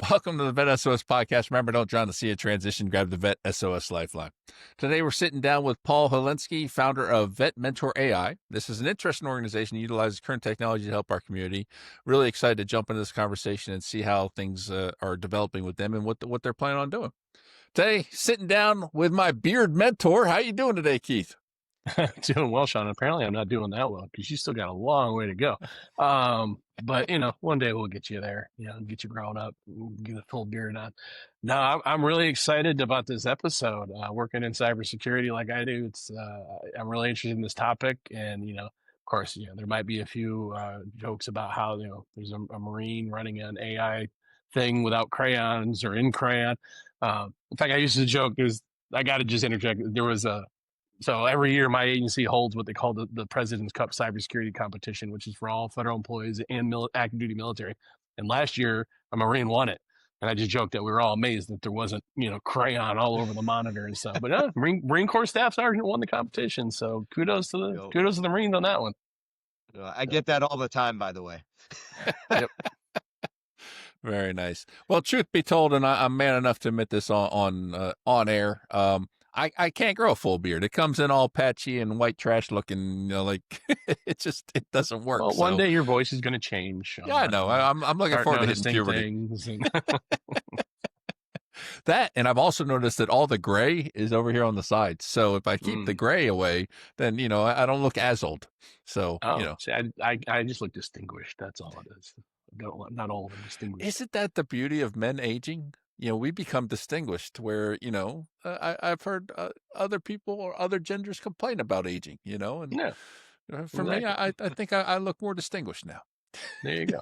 Welcome to the VET S.O.S podcast. Remember, don't drown the sea of transition. Grab the VET S.O.S Lifeline. Today, we're sitting down with Paul Hylenski, founder of VetMentor AI. This is an interesting organization that utilizes current technology to help our community. Really excited to jump into this conversation and see how things are developing with them and what they're planning on doing. Today, sitting down with my beard mentor. How you doing today, Keith? Doing well, Sean. Apparently, I'm not doing that well because you still got a long way to go. But one day we'll get you there. Get you grown up, get a full beard on. No, I'm really excited about this episode. Working in cybersecurity like I do, I'm really interested in this topic, and of course, there might be a few jokes about how there's a Marine running an AI thing without crayons or in crayon. In fact, I used to joke is I got to just interject. So every year, my agency holds what they call the President's Cup cybersecurity competition, which is for all federal employees and active duty military. And last year, a Marine won it. And I just joked that we were all amazed that there wasn't, crayon all over the monitor and stuff. But yeah, Marine Corps Staff Sergeant won the competition. So kudos to the Marines on that one. I get that all the time, by the way. Yep. Very nice. Well, truth be told, and I'm man enough to admit this on air. I can't grow a full beard. It comes in all patchy and white trash looking, like it doesn't work. Well, one day your voice is going to change. Yeah, I know. I'm looking forward to hitting puberty. That, and I've also noticed that all the gray is over here on the sides. So if I keep the gray away, then, I don't look as old. So, See, I just look distinguished. That's all it is. Not old and distinguished. Isn't that the beauty of men aging? We become distinguished where, I've heard other people or other genders complain about aging, and yeah, for me, I think I look more distinguished now. There you go.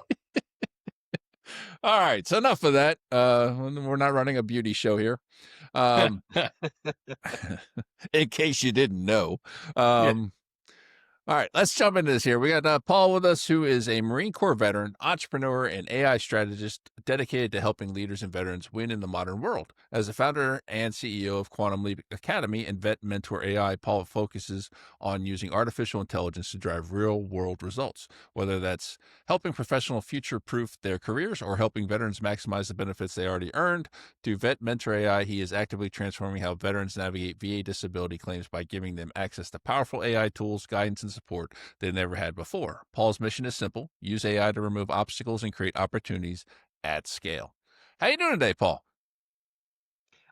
All right. So enough of that. We're not running a beauty show here. In case you didn't know. All right, let's jump into this here. We got Paul with us, who is a Marine Corps veteran, entrepreneur, and AI strategist dedicated to helping leaders and veterans win in the modern world. As the founder and CEO of Quantum Leap Academy and VetMentor AI, Paul focuses on using artificial intelligence to drive real-world results, whether that's helping professionals future-proof their careers or helping veterans maximize the benefits they already earned. Through VetMentor AI, he is actively transforming how veterans navigate VA disability claims by giving them access to powerful AI tools, guidance, and support they never had before. Paul's mission is simple: use AI to remove obstacles and create opportunities at scale. How you doing today, Paul?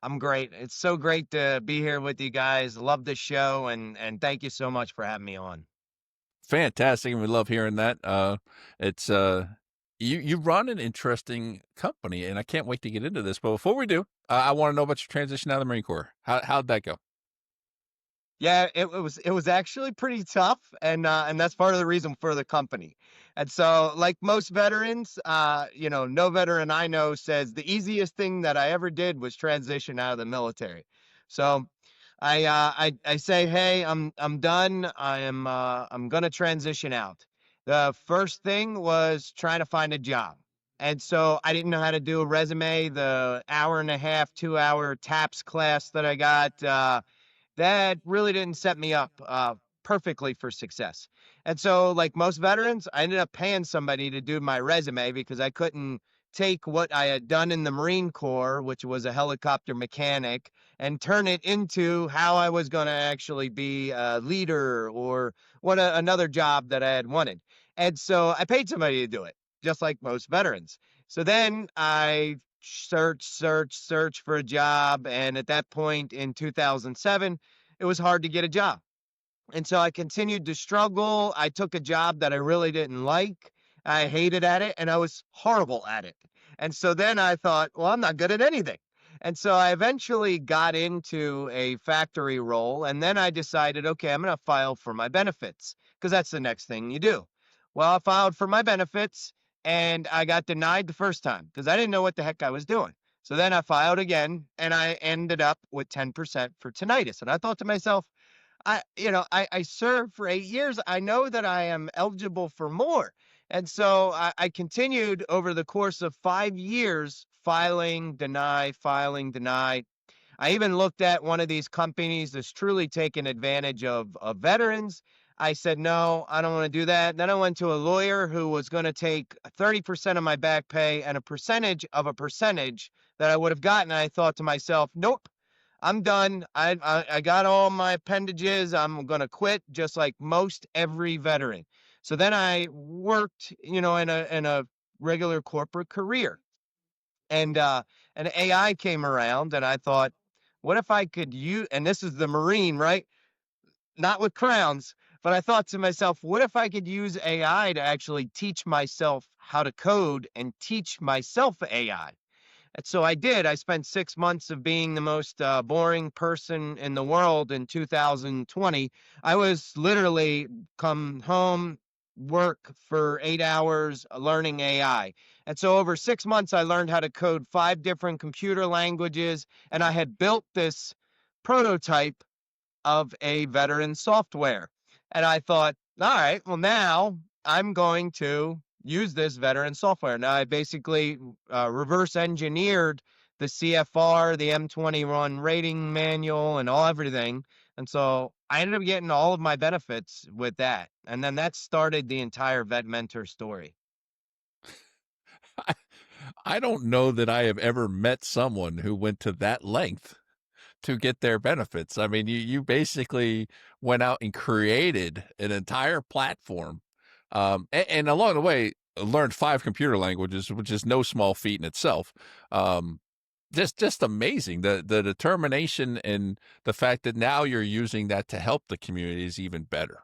I'm great. It's so great to be here with you guys. Love the show, and thank you so much for having me on. Fantastic, and we love hearing that. It's you run an interesting company, and I can't wait to get into this. But before we do, I want to know about your transition out of the Marine Corps. How'd that go? Yeah, it was actually pretty tough, and that's part of the reason for the company. And so, like most veterans, no veteran I know says the easiest thing that I ever did was transition out of the military. So I say, hey, I'm done. I'm gonna transition out. The first thing was trying to find a job. And so I didn't know how to do a resume. The hour and a half, 2-hour TAPS class that I got, that really didn't set me up perfectly for success. And so, like most veterans, I ended up paying somebody to do my resume because I couldn't take what I had done in the Marine Corps, which was a helicopter mechanic, and turn it into how I was going to actually be a leader or another job that I had wanted. And so I paid somebody to do it, just like most veterans. So then I search for a job. And at that point in 2007, it was hard to get a job. And so I continued to struggle. I took a job that I really didn't like. I hated at it and I was horrible at it. And so then I thought, well, I'm not good at anything. And so I eventually got into a factory role. And then I decided, okay, I'm going to file for my benefits because that's the next thing you do. Well, I filed for my benefits. And I got denied the first time because I didn't know what the heck I was doing. So then I filed again and I ended up with 10% for tinnitus. And I thought to myself, I served for 8 years. I know that I am eligible for more. And so I continued over the course of 5 years, filing, deny. I even looked at one of these companies that's truly taken advantage of veterans. I said, no, I don't want to do that. Then I went to a lawyer who was going to take 30% of my back pay and a percentage of a percentage that I would have gotten. I thought to myself, nope, I'm done. I got all my appendages. I'm going to quit just like most every veteran. So then I worked, in a regular corporate career. And an AI came around and I thought, what if I could use, and this is the Marine, right? Not with crowns, but I thought to myself, what if I could use AI to actually teach myself how to code and teach myself AI? And so I did. I spent 6 months of being the most boring person in the world in 2020. I was literally come home, work for 8 hours learning AI. And so over 6 months, I learned how to code 5 different computer languages. And I had built this prototype of a veteran software. And I thought, all right, well, now I'm going to use this veteran software. Now I basically reverse engineered the CFR, the M21 rating manual, and all everything. And so I ended up getting all of my benefits with that. And then that started the entire VetMentor story. I don't know that I have ever met someone who went to that length to get their benefits. I mean, you basically went out and created an entire platform, and along the way learned 5 computer languages, which is no small feat in itself. Just amazing. The determination and the fact that now you're using that to help the community is even better.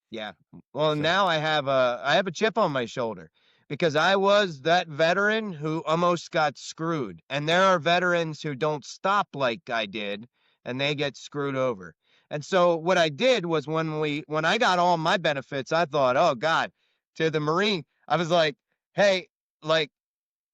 Yeah. Well, So now I have a chip on my shoulder because I was that veteran who almost got screwed. And there are veterans who don't stop like I did and they get screwed over. And so what I did was when I got all my benefits, I thought, "Oh God," to the Marine. I was like, "Hey, like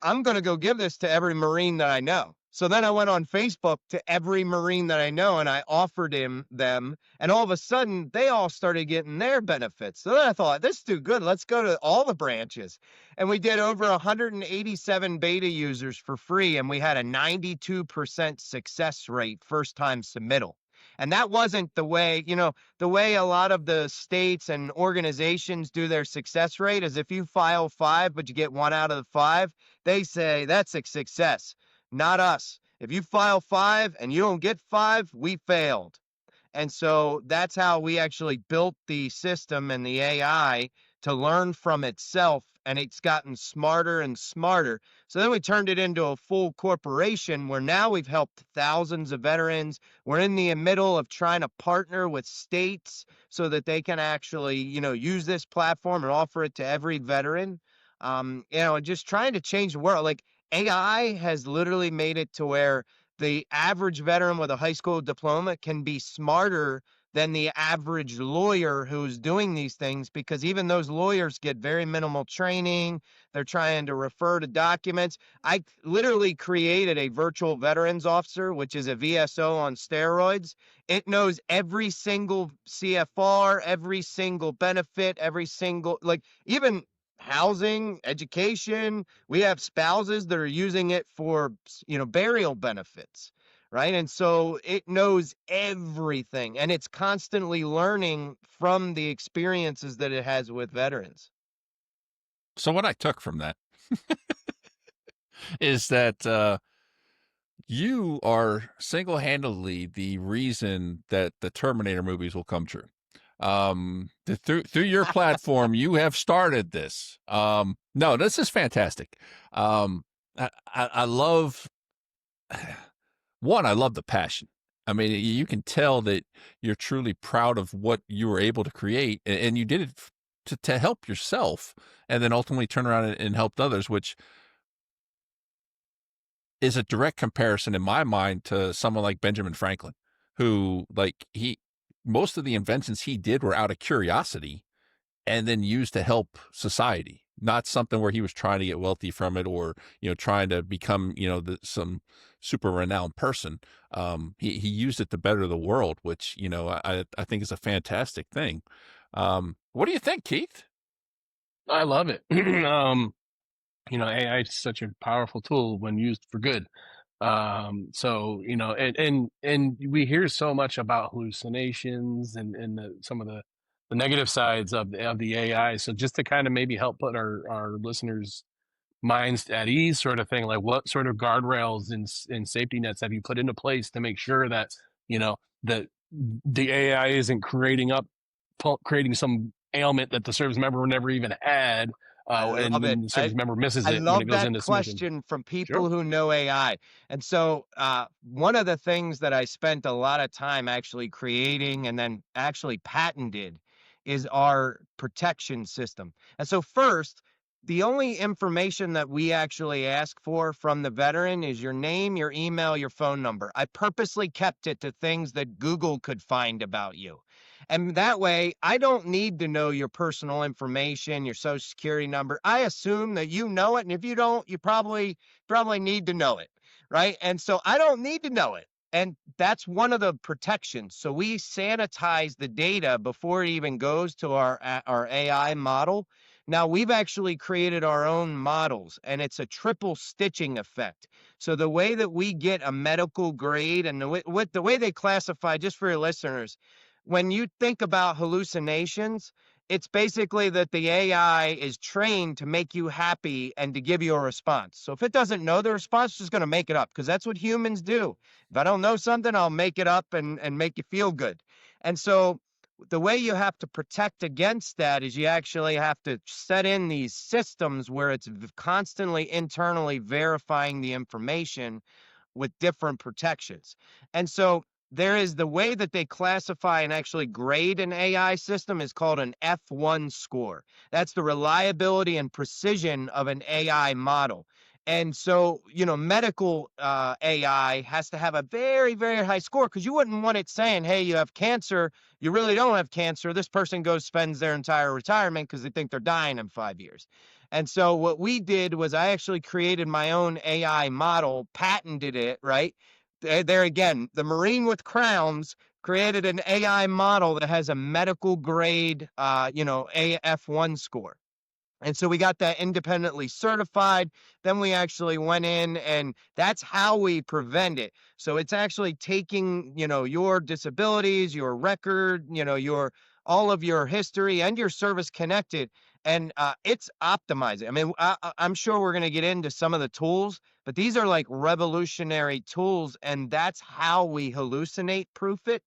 I'm going to go give this to every Marine that I know." So then I went on Facebook to every Marine that I know and I offered him them. And all of a sudden, they all started getting their benefits. So then I thought, this is too good. Let's go to all the branches. And we did over 187 beta users for free. And we had a 92% success rate first time submittal. And that wasn't the way a lot of the states and organizations do their success rate is if you file 5, but you get 1 out of the 5, they say that's a success. Not us. If you file 5 and you don't get 5, we failed. And so that's how we actually built the system and the AI to learn from itself. And it's gotten smarter and smarter. So then we turned it into a full corporation where now we've helped thousands of veterans. We're in the middle of trying to partner with states so that they can actually, use this platform and offer it to every veteran. Just trying to change the world. Like AI has literally made it to where the average veteran with a high school diploma can be smarter than the average lawyer who's doing these things because even those lawyers get very minimal training. They're trying to refer to documents. I literally created a virtual veterans officer, which is a VSO on steroids. It knows every single CFR, every single benefit, every single, like even housing, education. We have spouses that are using it for, burial benefits, right? And so it knows everything and it's constantly learning from the experiences that it has with veterans. so what I took from that is that you are single-handedly the reason that the Terminator movies will come true. Through your platform, you have started this. No, this is fantastic. I love one. I love the passion. I mean, you can tell that you're truly proud of what you were able to create, and you did it to help yourself, and then ultimately turn around and helped others, which is a direct comparison in my mind to someone like Benjamin Franklin, who most of the inventions he did were out of curiosity and then used to help society, not something where he was trying to get wealthy from it or, trying to become, some super renowned person. He used it to better the world, which, I think is a fantastic thing. What do you think, Keith? I love it. AI is such a powerful tool when used for good. So, you know, and we hear so much about hallucinations and some of the negative sides of the AI. So just to kind of maybe help put our listeners' minds at ease, sort of thing, like what sort of guardrails and safety nets have you put into place to make sure that, you know, that the AI isn't creating some ailment that the service member never even had, I and love it. then the service member misses I it when it love goes that into submission. question from Sure. people who know AI. And so, one of the things that I spent a lot of time actually creating and then actually patented is our protection system. And so, first, the only information that we actually ask for from the veteran is your name, your email, your phone number. I purposely kept it to things that Google could find about you. And that way, I don't need to know your personal information, your social security number. I assume that you know it. And if you don't, you probably need to know it. Right. And so I don't need to know it. And that's one of the protections. So we sanitize the data before it even goes to our AI model. Now we've actually created our own models, and it's a triple stitching effect. So the way that we get a medical grade and the way they classify, just for your listeners, when you think about hallucinations, it's basically that the AI is trained to make you happy and to give you a response. So if it doesn't know the response, it's just going to make it up because that's what humans do. If I don't know something, I'll make it up and make you feel good. And so the way you have to protect against that is you actually have to set in these systems where it's constantly internally verifying the information with different protections. And so there is the way that they classify and actually grade an AI system is called an F1 score. That's the reliability and precision of an AI model. And so, medical AI has to have a very, very high score because you wouldn't want it saying, hey, you have cancer. You really don't have cancer. This person spends their entire retirement because they think they're dying in 5 years. And so what we did was I actually created my own AI model, patented it, right? There again, the Marine with crowns created an AI model that has a medical grade, AF1 score. And so we got that independently certified. Then we actually went in, and that's how we prevent it. So it's actually taking, your disabilities, your record, your all of your history and your service connected, and it's optimizing. I mean, I'm sure we're going to get into some of the tools, but these are like revolutionary tools, and that's how we hallucinate proof it,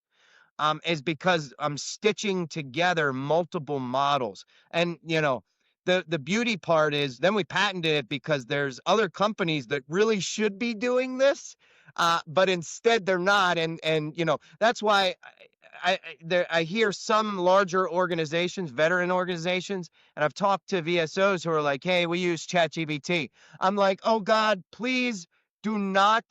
is because I'm stitching together multiple models. And the beauty part is then we patented it because there's other companies that really should be doing this, but instead they're not. And that's why I hear some larger organizations, veteran organizations, and I've talked to VSOs who are like, hey, we use ChatGPT. I'm like, oh God, please do not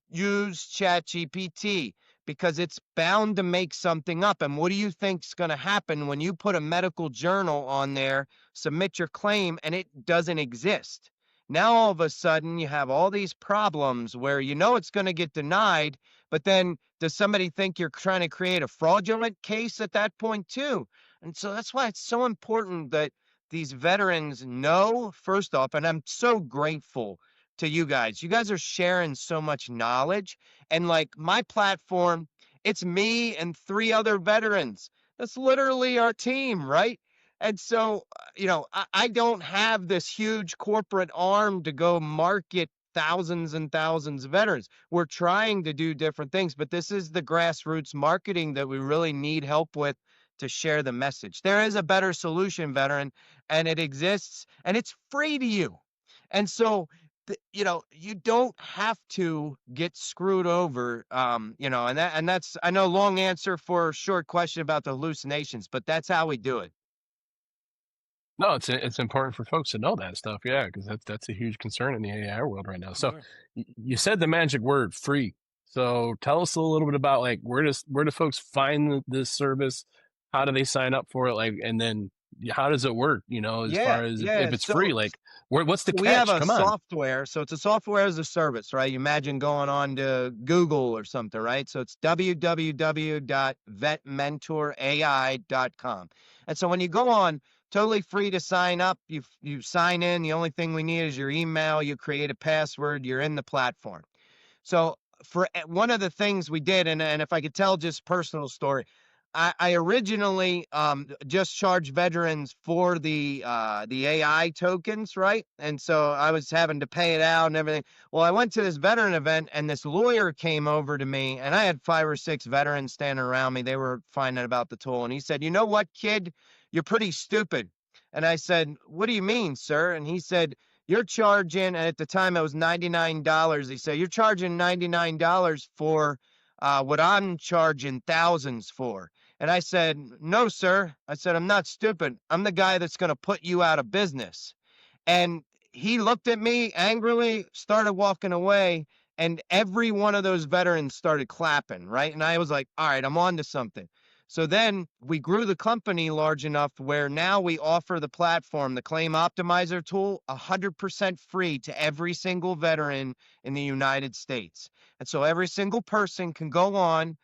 use ChatGPT because it's bound to make something up. And what do you think's going to happen when you put a medical journal on there, submit your claim, and it doesn't exist? Now all of a sudden you have all these problems where it's going to get denied, but then does somebody think you're trying to create a fraudulent case at that point too? And so that's why it's so important that these veterans know, first off, and I'm so grateful to you guys. You guys are sharing so much knowledge. And like my platform, it's me and three other veterans. That's literally our team, right? And so, I don't have this huge corporate arm to go market thousands and thousands of veterans. We're trying to do different things, but this is the grassroots marketing that we really need help with to share the message. There is a better solution, veteran, and it exists and it's free to you. And so you don't have to get screwed over, and that's, I know, long answer for a short question about the hallucinations, but that's how we do it. No, it's important for folks to know that stuff, yeah, because that's a huge concern in the AI world right now. So Sure. you said the magic word, free. So tell us a little bit about like where do folks find this service? How do they sign up for it? Like, and then how does it work? As Yeah, far as if yeah. it's free, like what's the So we have catch? a Come on. software. So it's a software as a service, right? You imagine going on to Google or something, right? So it's www.vetmentorai.com. And so when you go on, totally free to sign up. You sign in. The only thing we need is your email. You create a password. You're in the platform. So for one of the things we did, and if I could tell just personal story, I originally just charged veterans for the AI tokens, right? And so I was having to pay it out and everything. Well, I went to this veteran event and this lawyer came over to me, and I had 5 or 6 veterans standing around me. They were finding out about the tool, and he said, "You know what, kid? You're pretty stupid." And I said, "What do you mean, sir?" And he said, "You're charging," and at the time it was $99. He said, "You're charging $99 for what I'm charging thousands for." And I said, "No, sir." I said, "I'm not stupid. I'm the guy that's going to put you out of business." And he looked at me angrily, started walking away, and every one of those veterans started clapping, right? And I was like, all right, I'm on to something. So then we grew the company large enough where now we offer the platform, the Claim Optimizer tool, 100% free to every single veteran in the United States. And so every single person can go on,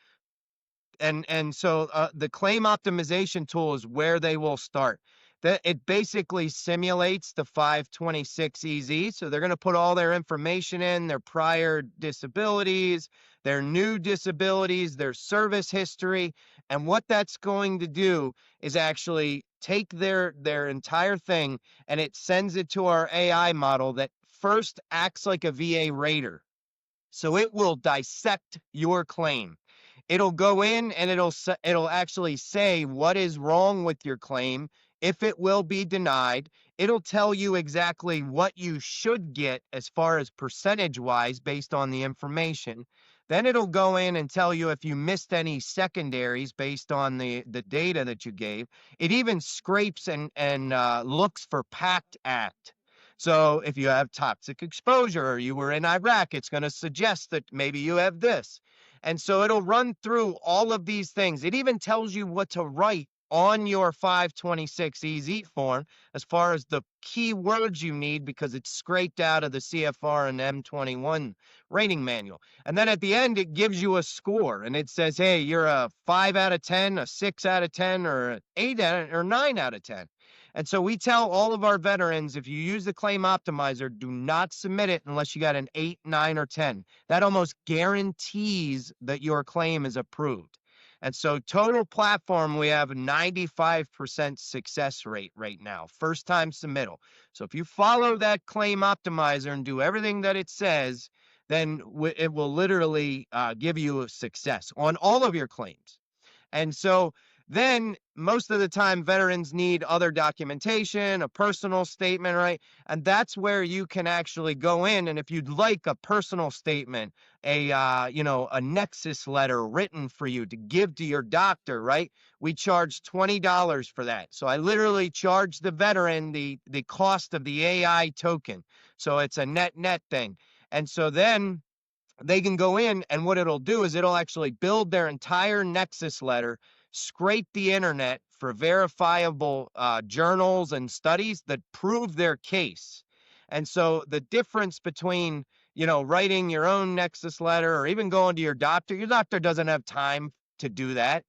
and so the claim optimization tool is where they will start. That it basically simulates the 526 EZ. So they're going to put all their information in, their prior disabilities, their new disabilities, their service history, and what that's going to do is actually take their entire thing, and it sends it to our AI model that first acts like a VA rater. So it will dissect your claim. It'll go in and it'll actually say what is wrong with your claim, if it will be denied. It'll tell you exactly what you should get as far as percentage wise based on the information. Then it'll go in and tell you if you missed any secondaries based on the data that you gave. It even scrapes and looks for PACT Act. So if you have toxic exposure or you were in Iraq, it's going to suggest that maybe you have this. And so it'll run through all of these things. It even tells you what to write on your 526 EZ form as far as the key words you need, because it's scraped out of the CFR and M21 rating manual. And then at the end, it gives you a score and it says, hey, you're a 5 out of 10, a 6 out of 10, or an 8 out or 9 out of 10. And so we tell all of our veterans, if you use the claim optimizer, do not submit it unless you got an 8, 9, or 10. That almost guarantees that your claim is approved. And so total platform, we have a 95% success rate right now, first time submittal. So if you follow that claim optimizer and do everything that it says, then it will literally give you a success on all of your claims. And so then most of the time veterans need other documentation, a personal statement, right? And that's where you can actually go in. And if you'd like a personal statement, a Nexus letter written for you to give to your doctor, right? We charge $20 for that. So I literally charge the veteran the cost of the AI token. So it's a net thing. And so then they can go in, and what it'll do is it'll actually build their entire Nexus letter, scrape the internet for verifiable journals and studies that prove their case. And so the difference between, writing your own Nexus letter or even going to your doctor doesn't have time to do that.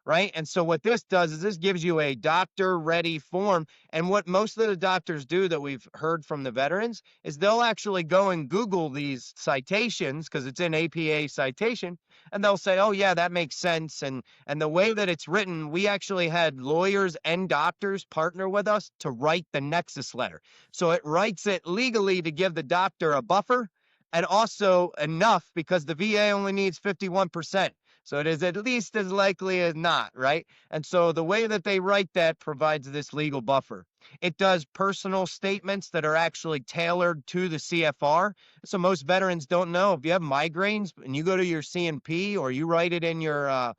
Right. And so what this does is this gives you a doctor ready form. And what most of the doctors do that we've heard from the veterans is they'll actually go and Google these citations because it's an APA citation, and they'll say, oh, yeah, that makes sense. And the way that it's written, we actually had lawyers and doctors partner with us to write the Nexus letter. So it writes it legally to give the doctor a buffer and also enough because the VA only needs 51%. So it is at least as likely as not, right? And so the way that they write that provides this legal buffer. It does personal statements that are actually tailored to the CFR. So most veterans don't know if you have migraines and you go to your C&P or you write it in your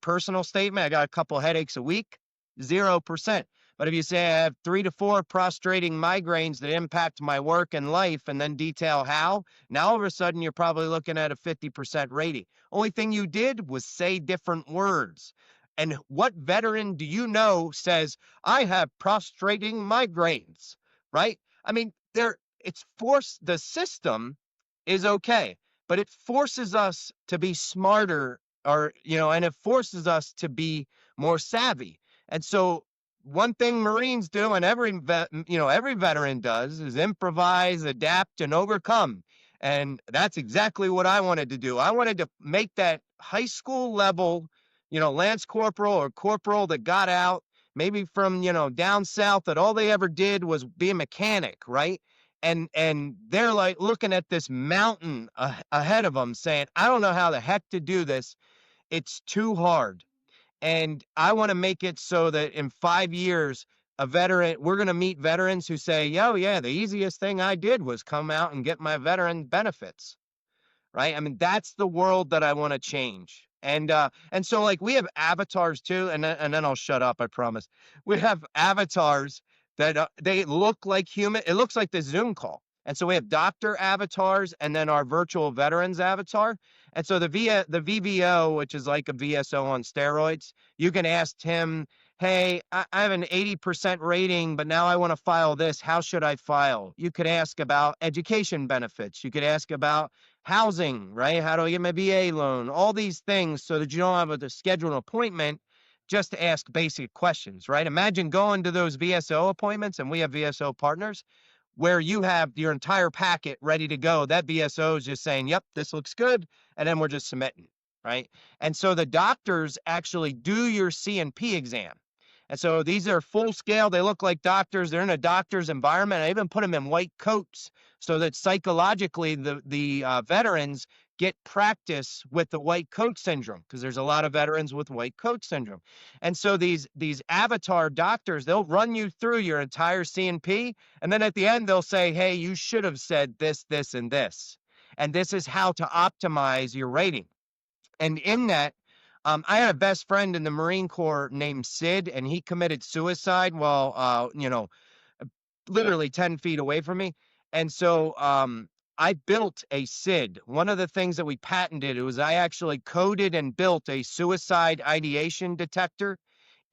personal statement, I got a couple headaches a week, 0%. But if you say I have 3 to 4 prostrating migraines that impact my work and life and then detail how, now all of a sudden you're probably looking at a 50% rating. Only thing you did was say different words. And what veteran do you know says, I have prostrating migraines, right? I mean, it's forced, the system is okay, but it forces us to be smarter and it forces us to be more savvy. And so one thing Marines do and every veteran does is improvise, adapt, and overcome. And that's exactly what I wanted to do. I wanted to make that high school level, Lance Corporal or Corporal that got out, maybe from, down south, that all they ever did was be a mechanic, right? And they're like looking at this mountain ahead of them saying, I don't know how the heck to do this. It's too hard. And I want to make it so that in 5 years, we're going to meet veterans who say, yo, yeah, the easiest thing I did was come out and get my veteran benefits. Right? I mean, that's the world that I want to change. And so like we have avatars too, and then I'll shut up, I promise. We have avatars that they look like human. It looks like the Zoom call. And so we have doctor avatars and then our virtual veterans avatar. And so the VVO, which is like a VSO on steroids, you can ask him, hey, I have an 80% rating, but now I want to file this. How should I file? You could ask about education benefits. You could ask about housing, right? How do I get my VA loan? All these things so that you don't have to schedule an appointment just to ask basic questions, right? Imagine going to those VSO appointments, and we have VSO partners where you have your entire packet ready to go. That VSO is just saying, yep, this looks good. And then we're just submitting, right? And so the doctors actually do your C&P exam. And so these are full scale. They look like doctors. They're in a doctor's environment. I even put them in white coats so that psychologically the veterans get practice with the white coat syndrome, because there's a lot of veterans with white coat syndrome. And so these avatar doctors, they'll run you through your entire C&P, and then at the end they'll say, hey, you should have said this, this, and this. And this is how to optimize your rating. And in that, I had a best friend in the Marine Corps named Sid, and he committed suicide while, literally 10 feet away from me. And so I built a SID. One of the things that we patented, it was I actually coded and built a suicide ideation detector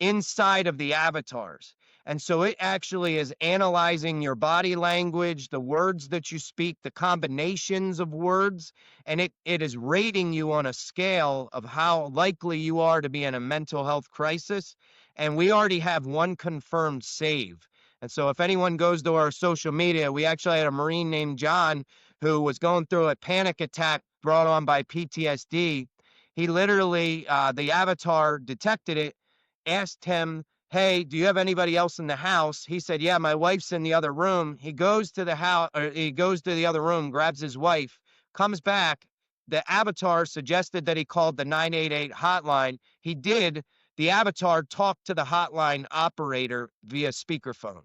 inside of the avatars. And so it actually is analyzing your body language, the words that you speak, the combinations of words, and it is rating you on a scale of how likely you are to be in a mental health crisis. And we already have one confirmed save. And so if anyone goes to our social media, we actually had a Marine named John who was going through a panic attack brought on by PTSD. He literally, the avatar detected it, asked him, hey, do you have anybody else in the house? He said, yeah, my wife's in the other room. He goes to the house, or he goes to the other room, grabs his wife, comes back. The avatar suggested that he called the 988 hotline. He did. The avatar talked to the hotline operator via speakerphone.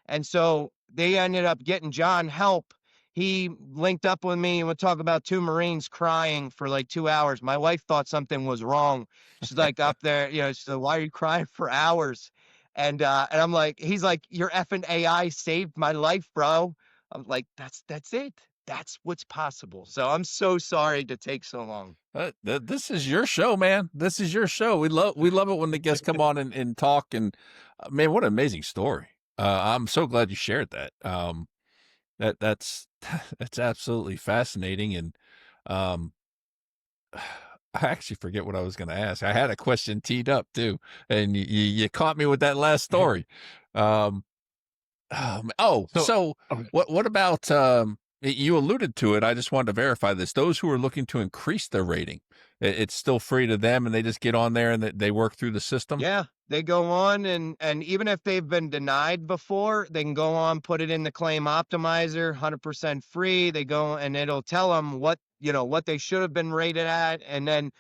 And so they ended up getting John help. He linked up with me and would talk about two Marines crying for like 2 hours. My wife thought something was wrong. She's like up there, she said, why are you crying for hours? And I'm like, he's like, your effing AI saved my life, bro. I'm like, that's it. That's what's possible. So I'm so sorry to take so long. This is your show, man. This is your show. We love it when the guests come on and talk. And man, what an amazing story. I'm so glad you shared that. That's that's absolutely fascinating. And I actually forget what I was going to ask. I had a question teed up too, and you caught me with that last story. So Okay. what about you alluded to it. I just wanted to verify this. Those who are looking to increase their rating, it's still free to them, and they just get on there and they work through the system. Yeah, they go on and even if they've been denied before, they can go on, put it in the claim optimizer, 100% free. They go and it'll tell them what they should have been rated at. And then,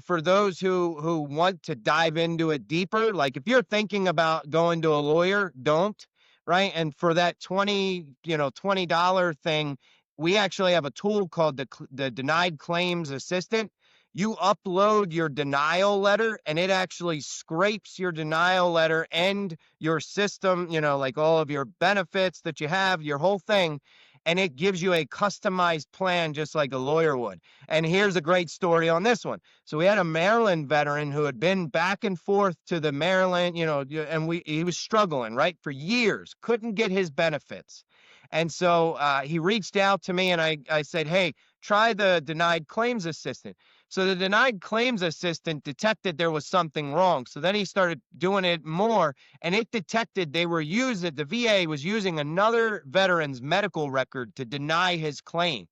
for those who want to dive into it deeper, like if you're thinking about going to a lawyer, don't, right? And for that $20 thing, we actually have a tool called the Denied Claims Assistant. You upload your denial letter and it actually scrapes your denial letter and your system, like all of your benefits that you have, your whole thing, and it gives you a customized plan just like a lawyer would. And here's a great story on this one. So we had a Maryland veteran who had been back and forth to the Maryland, and he was struggling, right, for years, couldn't get his benefits. And so he reached out to me and I said, hey, try the Denied Claims Assistant. So the Denied Claims Assistant detected there was something wrong. So then he started doing it more, and it detected the VA was using another veteran's medical record to deny his claim.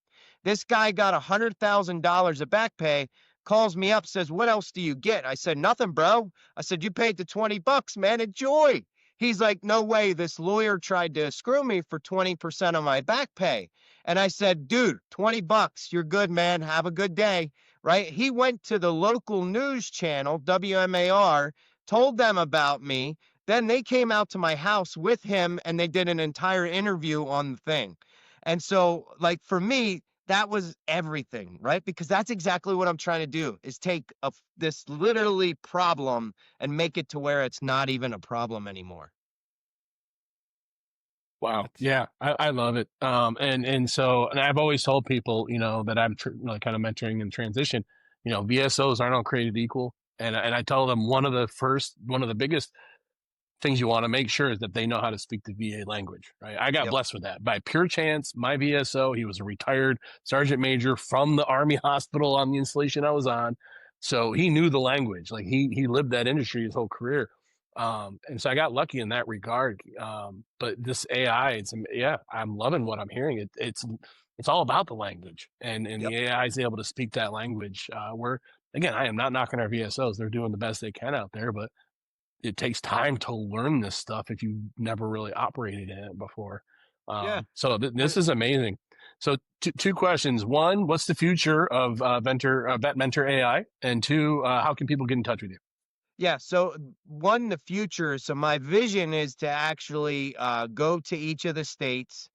This guy got $100,000 of back pay, calls me up, says, "What else do you get?" I said, "Nothing, bro." I said, "You paid the 20 bucks, man. Enjoy." He's like, "No way. This lawyer tried to screw me for 20% of my back pay." And I said, "Dude, 20 bucks. You're good, man. Have a good day." Right? He went to the local news channel, WMAR, told them about me. Then they came out to my house with him and they did an entire interview on the thing. And so, like, for me, that was everything, right? Because that's exactly what I'm trying to do is take this literally problem and make it to where it's not even a problem anymore. Wow. Yeah, I love it. And so, and I've always told people, that I'm kind of mentoring in transition, VSOs aren't all created equal. And I tell them one of the biggest things you want to make sure is that they know how to speak the VA language, right? I got Yep. blessed with that. By pure chance, my VSO, he was a retired sergeant major from the Army hospital on the installation I was on. So he knew the language. Like he lived that industry his whole career. And so I got lucky in that regard. But this AI, I'm loving what I'm hearing. It's all about the language, and Yep. the AI is able to speak that language. Where again, I am not knocking our VSOs; they're doing the best they can out there, but it takes time to learn this stuff if you've never really operated in it before. Yeah. So And this is amazing. So two questions. One, what's the future of VetMentor AI? And two, how can people get in touch with you? yeah, so one, the future. So my vision is to actually go to each of the states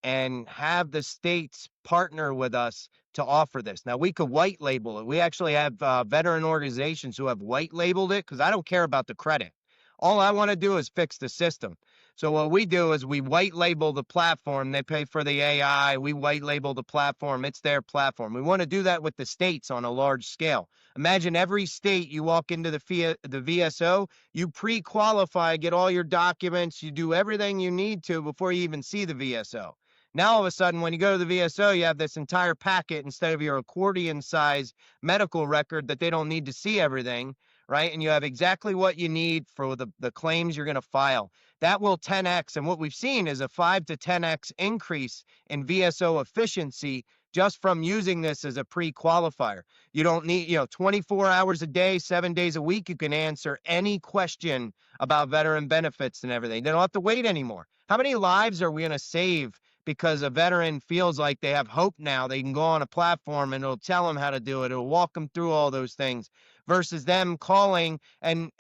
and have the states partner with us to offer this. Now we could white label it. We actually have veteran organizations who have white labeled it because I don't care about the credit. All I want to do is fix the system. So what we do is we white label the platform. They pay for the AI. We white label the platform. It's their platform. We want to do that with the states on a large scale. Imagine every state you walk into the VSO, you pre-qualify, get all your documents, you do everything you need to before you even see the VSO. Now, all of a sudden, when you go to the VSO, you have this entire packet instead of your accordion size medical record that they don't need to see everything, right? And you have exactly what you need for the claims you're going to file. That will 10x. And what we've seen is a 5 to 10x increase in VSO efficiency just from using this as a pre-qualifier. You don't need, 24 hours a day, 7 days a week. You can answer any question about veteran benefits and everything. They don't have to wait anymore. How many lives are we going to save because a veteran feels like they have hope now? They can go on a platform and it'll tell them how to do it. It'll walk them through all those things versus them calling and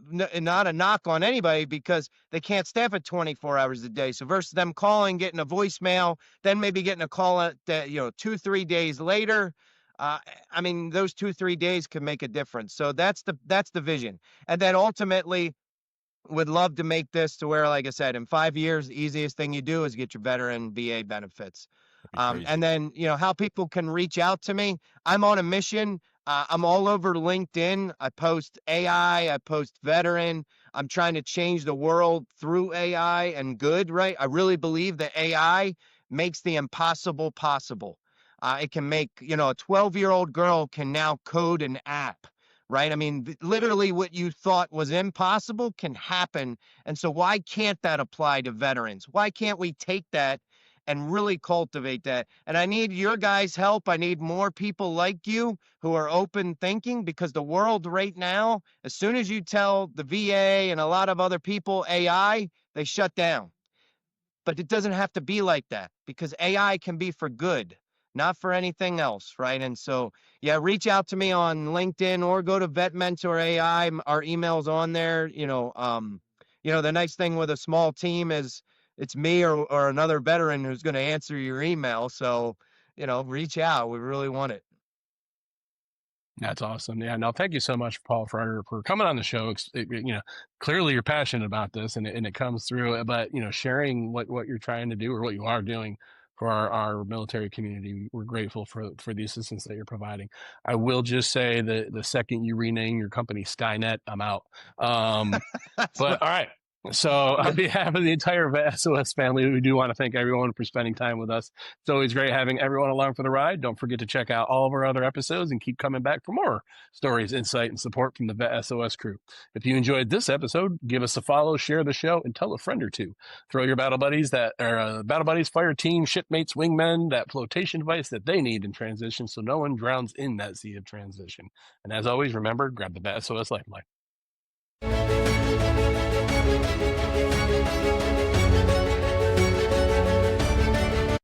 not a knock on anybody because they can't staff it 24 hours a day. So versus them calling, getting a voicemail, then maybe getting a call at 2-3 days later. I mean, those 2-3 days can make a difference. So that's the vision. And then ultimately would love to make this to where, like I said, in 5 years, the easiest thing you do is get your veteran VA benefits. That'd be crazy. And then, how people can reach out to me. I'm on a mission. I'm all over LinkedIn. I post AI, I post veteran. I'm trying to change the world through AI and good, right? I really believe that AI makes the impossible possible. It can make, a 12-year-old girl can now code an app, right? I mean, literally what you thought was impossible can happen. And so why can't that apply to veterans? Why can't we take that and really cultivate that? And I need your guys' help. I need more people like you who are open thinking because the world right now, as soon as you tell the VA and a lot of other people AI, they shut down. But it doesn't have to be like that because AI can be for good, not for anything else, right? And so, yeah, reach out to me on LinkedIn or go to VetMentor AI. Our email's on there. The nice thing with a small team is it's me or another veteran who's going to answer your email. So, reach out. We really want it. That's awesome. Yeah. No, thank you so much, Paul, for coming on the show. Clearly you're passionate about this and it comes through, but sharing what you're trying to do or what you are doing for our military community. We're grateful for the assistance that you're providing. I will just say that the second you rename your company Skynet, I'm out. That's But right. all right. So, on behalf of the entire VET S.O.S family, we do want to thank everyone for spending time with us. It's always great having everyone along for the ride. Don't forget to check out all of our other episodes and keep coming back for more stories, insight, and support from the VET S.O.S crew. If you enjoyed this episode, give us a follow, share the show, and tell a friend or two. Throw your battle buddies fire team, shipmates, wingmen, that flotation device that they need in transition so no one drowns in that sea of transition. And as always, remember, grab the VET S.O.S Lifeline.